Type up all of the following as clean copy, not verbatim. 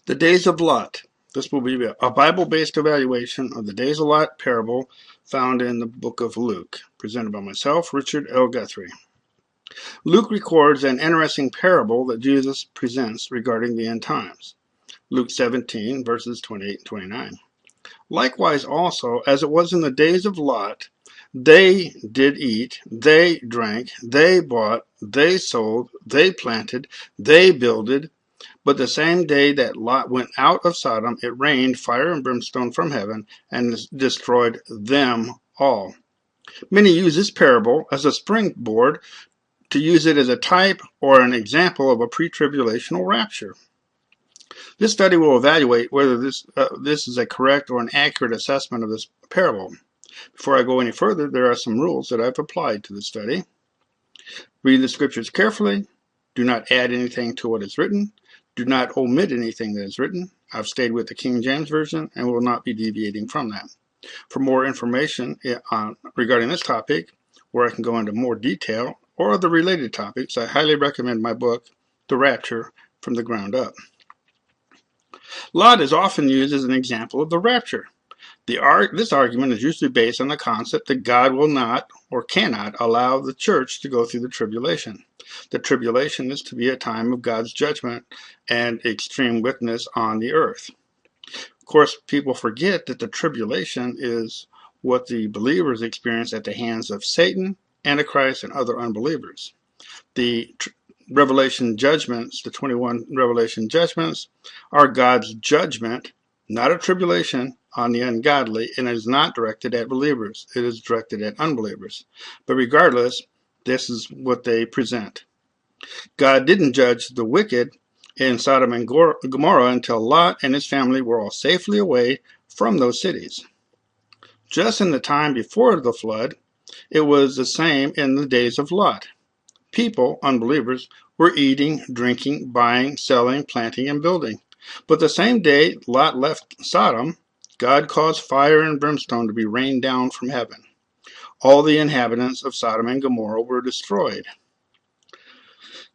The days of Lot. This will be a Bible-based evaluation of the days of Lot parable found in the book of Luke, presented by myself, Richard L. Guthrie. Luke records an interesting parable that Jesus presents regarding the end times. Luke 17, verses 28 and 29. Likewise also, as it was in the days of Lot, they did eat, they drank, they bought, they sold, they planted, they builded. But the same day that Lot went out of Sodom, it rained fire and brimstone from heaven and destroyed them all. Many use this parable as a springboard to use it as a type or an example of a pre-tribulational rapture. This study will evaluate whether this is a correct or an accurate assessment of this parable. Before I go any further, there are some rules that I've applied to the study. Read the scriptures carefully. Do not add anything to what is written. Do not omit anything that is written. I've stayed with the King James Version and will not be deviating from that. For more information regarding this topic, where I can go into more detail, or other related topics, I highly recommend my book, The Rapture, From the Ground Up. Lot is often used as an example of the rapture. This argument is usually based on the concept that God will not or cannot allow the church to go through the tribulation. The tribulation is to be a time of God's judgment and extreme wickedness on the earth. Of course, people forget that the tribulation is what the believers experience at the hands of Satan, Antichrist, and other unbelievers. The Revelation judgments, the 21 Revelation judgments, are God's judgment, not a tribulation, on the ungodly, and it is not directed at believers. It is directed at unbelievers. But regardless, this is what they present. God didn't judge the wicked in Sodom and Gomorrah until Lot and his family were all safely away from those cities. Just in the time before the flood, it was the same in the days of Lot. People, unbelievers, were eating, drinking, buying, selling, planting, and building. But the same day Lot left Sodom, God caused fire and brimstone to be rained down from heaven. All the inhabitants of Sodom and Gomorrah were destroyed.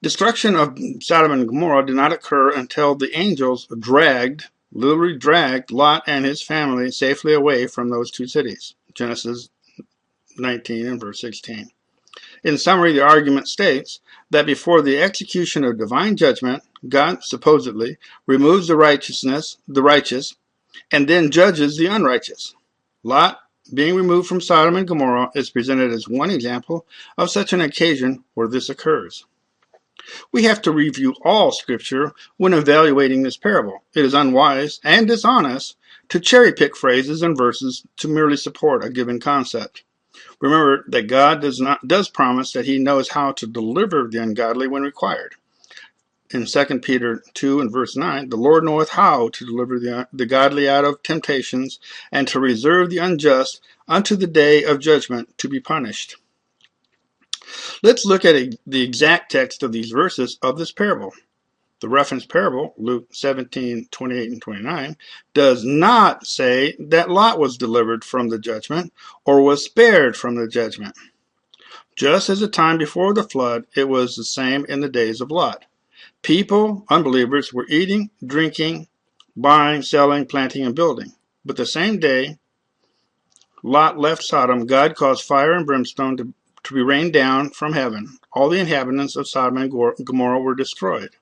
Destruction of Sodom and Gomorrah did not occur until the angels literally dragged Lot and his family safely away from those two cities. Genesis 19 and verse 16. In summary, the argument states that before the execution of divine judgment, God supposedly removes the righteous, and then judges the unrighteous. Lot, being removed from Sodom and Gomorrah, is presented as one example of such an occasion where this occurs. We have to review all Scripture when evaluating this parable. It is unwise and dishonest to cherry-pick phrases and verses to merely support a given concept. Remember that God does promise that He knows how to deliver the ungodly when required. In 2 Peter 2 and verse 9, the Lord knoweth how to deliver the godly out of temptations, and to reserve the unjust unto the day of judgment to be punished. Let's look at the exact text of these verses of this parable. The reference parable, Luke 17, 28 and 29, does not say that Lot was delivered from the judgment or was spared from the judgment. Just as the time before the flood, it was the same in the days of Lot. People, unbelievers, were eating, drinking, buying, selling, planting, and building. But the same day Lot left Sodom, God caused fire and brimstone to be rained down from heaven. All the inhabitants of Sodom and Gomorrah were destroyed.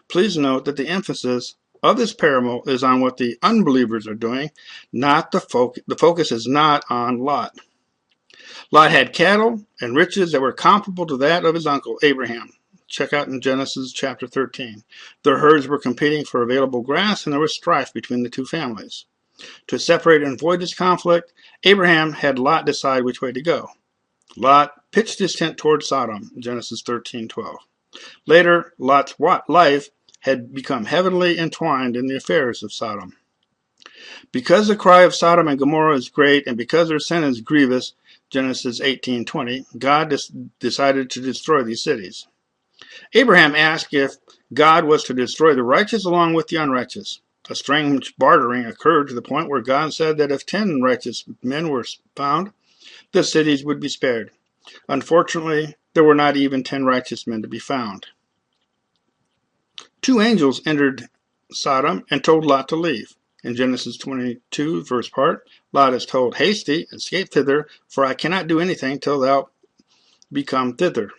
Please note that the emphasis of this parable is on what the unbelievers are doing, not the focus is not on Lot. Lot had cattle and riches that were comparable to that of his uncle Abraham. Check out in Genesis chapter 13. Their herds were competing for available grass, and there was strife between the two families. To separate and avoid this conflict, Abraham had Lot decide which way to go. Lot pitched his tent toward Sodom, Genesis 13:12. Later, Lot's life had become heavily entwined in the affairs of Sodom. Because the cry of Sodom and Gomorrah is great, and because their sin is grievous, Genesis 18:20, God decided to destroy these cities. Abraham asked if God was to destroy the righteous along with the unrighteous. A strange bartering occurred to the point where God said that if 10 righteous men were found, the cities would be spared. Unfortunately, there were not even 10 righteous men to be found. 2 angels entered Sodom and told Lot to leave. In Genesis 22, verse part, Lot is told, "Hasty, escape thither, for I cannot do anything till thou become thither."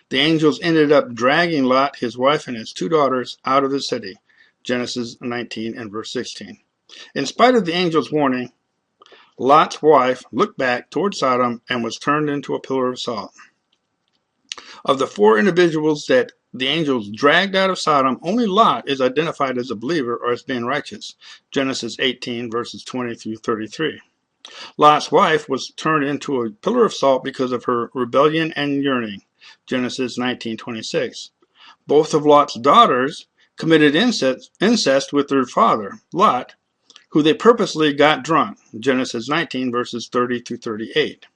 The angels ended up dragging Lot, his wife, and his 2 daughters out of the city. Genesis 19 and verse 16. In spite of the angels' warning, Lot's wife looked back toward Sodom and was turned into a pillar of salt. Of the 4 individuals that the angels dragged out of Sodom, only Lot is identified as a believer or as being righteous. Genesis 18, verses 20 through 33. Lot's wife was turned into a pillar of salt because of her rebellion and yearning. Genesis 19:26. Both of Lot's daughters committed incest with their father, Lot, who they purposely got drunk. Genesis 19, verses 30 through 38.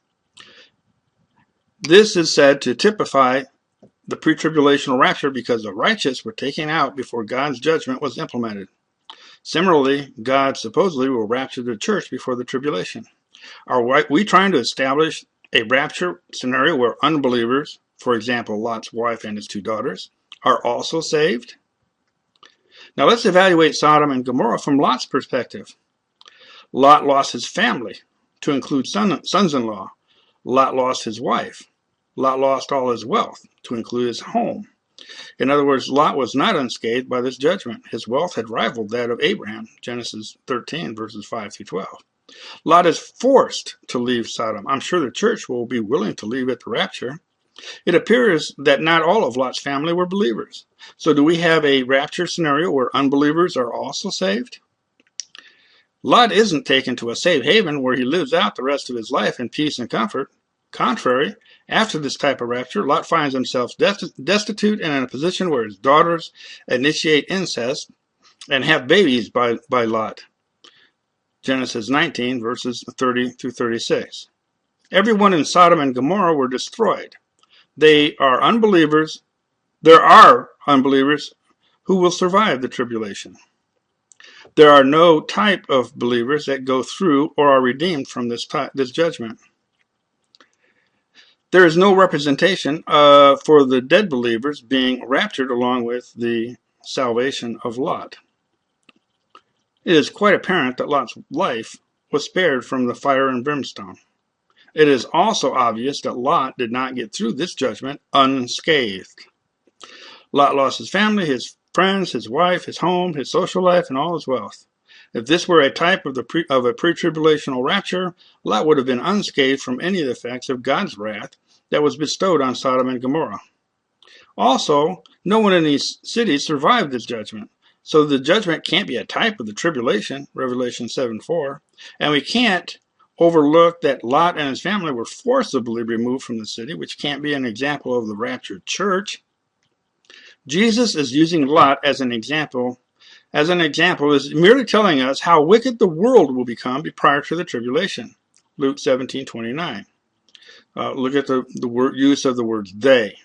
This is said to typify the pre-tribulational rapture because the righteous were taken out before God's judgment was implemented. Similarly, God supposedly will rapture the church before the tribulation. Are we trying to establish a rapture scenario where unbelievers, for example, Lot's wife and his 2 daughters, are also saved? Now let's evaluate Sodom and Gomorrah from Lot's perspective. Lot lost his family, to include sons-in-law. Lot lost his wife. Lot lost all his wealth, to include his home. In other words, Lot was not unscathed by this judgment. His wealth had rivaled that of Abraham, Genesis 13, verses 5 through 12. Lot is forced to leave Sodom. I'm sure the church will be willing to leave at the rapture. It appears that not all of Lot's family were believers. So do we have a rapture scenario where unbelievers are also saved? Lot isn't taken to a safe haven where he lives out the rest of his life in peace and comfort. Contrary, after this type of rapture, Lot finds himself destitute and in a position where his daughters initiate incest and have babies by Lot. Genesis 19, verses 30 through 36. Everyone in Sodom and Gomorrah were destroyed. There are unbelievers who will survive the tribulation. There are no type of believers that go through or are redeemed from this judgment. There is no representation for the dead believers being raptured along with the salvation of Lot. It is quite apparent that Lot's life was spared from the fire and brimstone. It is also obvious that Lot did not get through this judgment unscathed. Lot lost his family, his friends, his wife, his home, his social life, and all his wealth. If this were a type of a pre-tribulational rapture, Lot would have been unscathed from any of the effects of God's wrath that was bestowed on Sodom and Gomorrah. Also, no one in these cities survived this judgment. So the judgment can't be a type of the tribulation, Revelation 7:4, and we can't overlook that Lot and his family were forcibly removed from the city, which can't be an example of the raptured church. Jesus is using Lot as an example. Is merely telling us how wicked the world will become prior to the tribulation. Luke 17:29. Look at the use of the words they.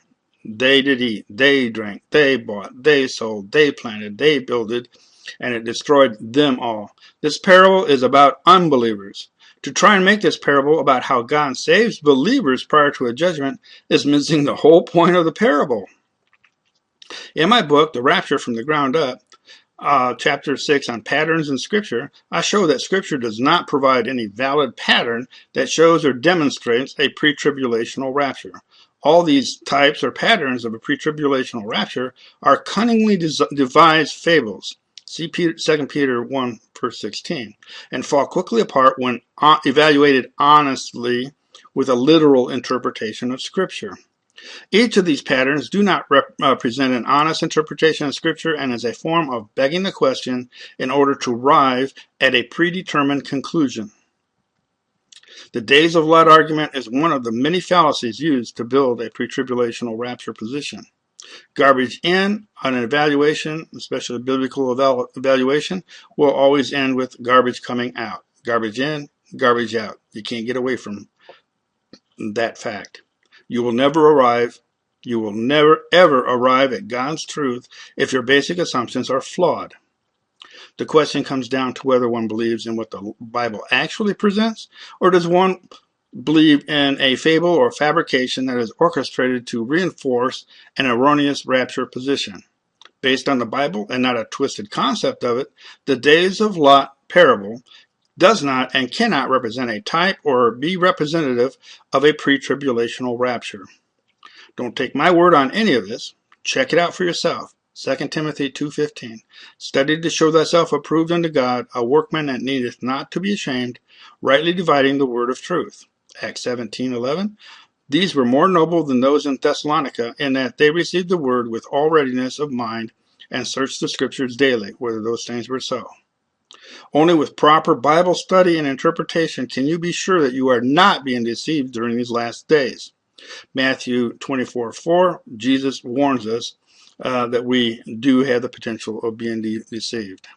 They did eat, they drank, they bought, they sold, they planted, they builded, and it destroyed them all. This parable is about unbelievers. To try and make this parable about how God saves believers prior to a judgment is missing the whole point of the parable. In my book, The Rapture from the Ground Up, chapter 6 on patterns in Scripture, I show that Scripture does not provide any valid pattern that shows or demonstrates a pre-tribulational rapture. All these types or patterns of a pre-tribulational rapture are cunningly devised fables. See 2 Peter 1, verse 16, and fall quickly apart when evaluated honestly with a literal interpretation of Scripture. Each of these patterns do not present an honest interpretation of Scripture and is a form of begging the question in order to arrive at a predetermined conclusion. The days of Lot argument is one of the many fallacies used to build a pre-tribulational rapture position. Garbage in on an evaluation, especially biblical evaluation, will always end with garbage coming out. Garbage in, garbage out. You can't get away from that fact. You will never ever arrive at God's truth if your basic assumptions are flawed. The question comes down to whether one believes in what the Bible actually presents, or does one believe in a fable or fabrication that is orchestrated to reinforce an erroneous rapture position. Based on the Bible and not a twisted concept of it, the days of Lot parable does not and cannot represent a type or be representative of a pre-tribulational rapture. Don't take my word on any of this. Check it out for yourself. 2 Timothy 2:15. Study to show thyself approved unto God, a workman that needeth not to be ashamed, rightly dividing the word of truth. Acts 17:11. These were more noble than those in Thessalonica, in that they received the word with all readiness of mind, and searched the scriptures daily, whether those things were so. Only with proper Bible study and interpretation can you be sure that you are not being deceived during these last days. Matthew 24:4, Jesus warns us that we do have the potential of being deceived.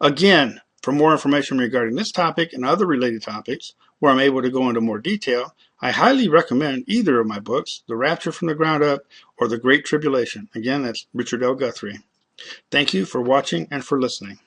Again, for more information regarding this topic and other related topics, where I'm able to go into more detail, I highly recommend either of my books, The Rapture from the Ground Up or The Great Tribulation. Again, that's Richard L. Guthrie. Thank you for watching and for listening.